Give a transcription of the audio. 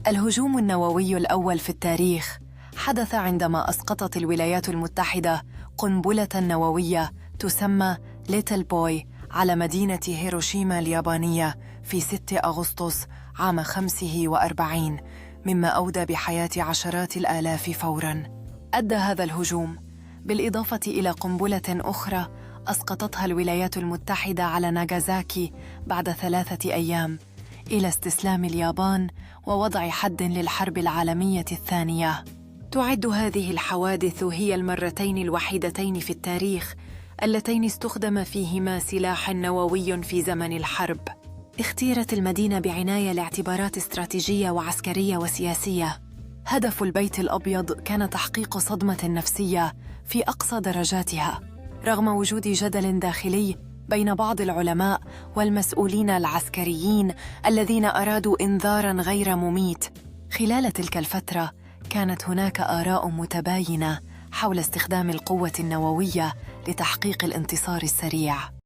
الهجوم النووي الأول في التاريخ حدث عندما أسقطت الولايات المتحدة قنبلة نووية تسمى ليتل بوي على مدينة هيروشيما اليابانية في 6 أغسطس عام 45، مما أودى بحياة عشرات الآلاف فوراً. أدى هذا الهجوم بالإضافة إلى قنبلة أخرى أسقطتها الولايات المتحدة على ناغازاكي بعد 3 أيام إلى استسلام اليابان ووضع حد للحرب العالمية الثانية. تعد هذه الحوادث هي المرتين الوحيدتين في التاريخ اللتين استخدم فيهما سلاح نووي في زمن الحرب. اختيرت المدينة بعناية لاعتبارات استراتيجية وعسكرية وسياسية. هدف البيت الأبيض كان تحقيق صدمة نفسية في أقصى درجاتها، رغم وجود جدل داخلي بين بعض العلماء والمسؤولين العسكريين الذين أرادوا إنذاراً غير مميت. خلال تلك الفترة كانت هناك آراء متباينة حول استخدام القوة النووية لتحقيق الانتصار السريع.